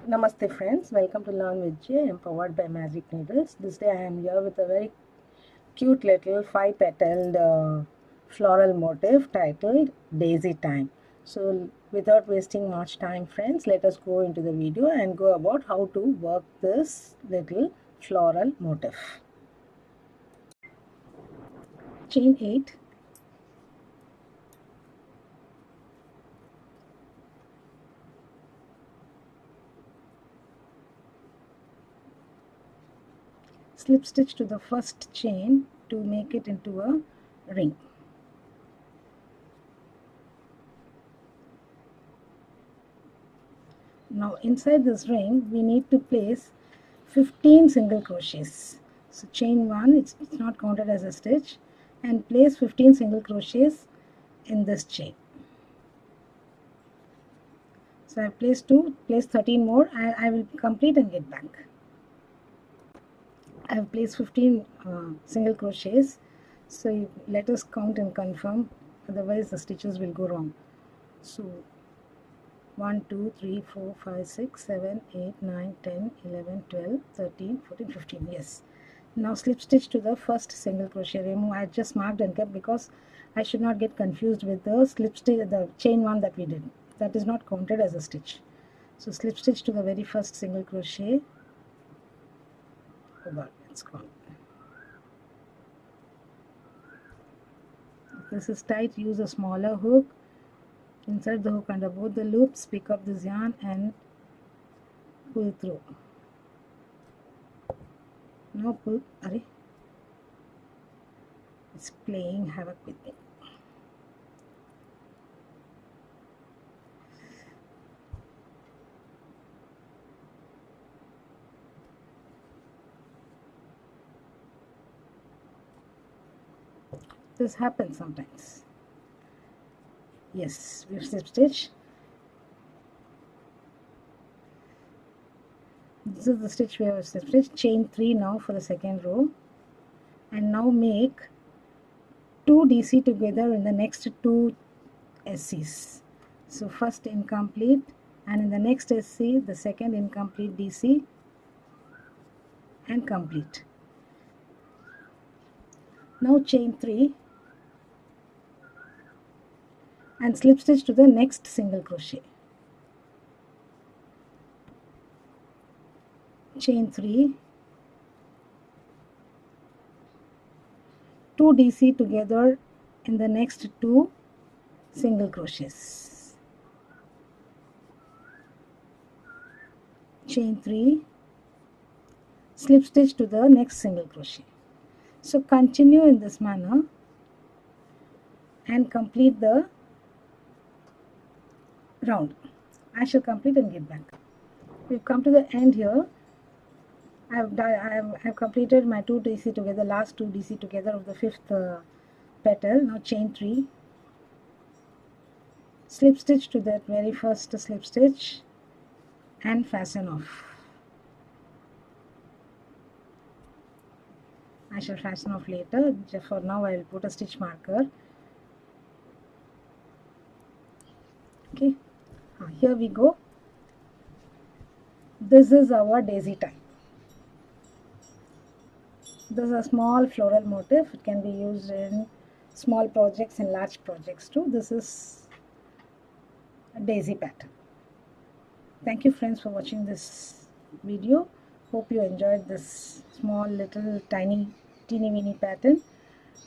Namaste friends, welcome to Learn with J, empowered by Magic Needles. This day I am here with a very cute little 5-petaled floral motif titled Daisy Time. So without wasting much time friends, let us go into the video and go about how to work this little floral motif. Chain 8. Slip stitch to the first chain to make it into a ring. Now inside this ring we need to place 15 single crochets. So chain 1, it's not counted as a stitch, and place 15 single crochets in this chain. So I have placed 2, place 13 more. I will complete and get back. I have placed 15 single crochets. So let us count and confirm, otherwise the stitches will go wrong. So 1, 2, 3, 4, 5, 6, 7, 8, 9, 10, 11, 12, 13, 14, 15. Yes. Now slip stitch to the first single crochet. Remove. I just marked and kept because I should not get confused with the slip stitch, the chain 1 that we did. That is not counted as a stitch. So slip stitch to the very first single crochet. Oh God, it's gone. If this is tight, use a smaller hook. Insert the hook under both the loops, pick up this yarn and pull through. Now pull. Array. It's playing havoc with me. This happens sometimes. Yes, we've slip stitch. This is the stitch we have slip stitch. Chain 3 now for the second row, and now make 2 DC together in the next 2 SCs. So first incomplete, and in the next SC the second incomplete DC and complete. Now chain 3 and slip stitch to the next single crochet. Chain 3, 2 DC together in the next 2 single crochets. Chain 3, slip stitch to the next single crochet. So continue in this manner and complete the round. I shall complete and get back. We've come to the end here. I have completed my 2 DC together, last 2 DC together of the 5th petal. Now chain 3, slip stitch to that very first slip stitch and fasten off. I shall fasten off later. For now I will put a stitch marker. Okay, here we go. This is our daisy time. This is a small floral motif. It can be used in small projects and large projects too. This is a daisy pattern. Thank you friends for watching this video. Hope you enjoyed this small little teeny weeny pattern.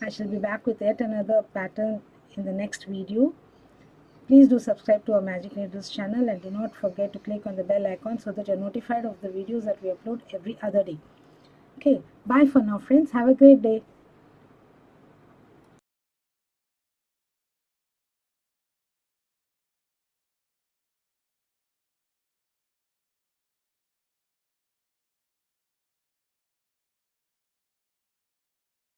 I shall be back with yet another pattern in the next video. Please do subscribe to our Magic Needles channel and do not forget to click on the bell icon so that you are notified of the videos that we upload every other day. Okay, bye for now friends. Have a great day.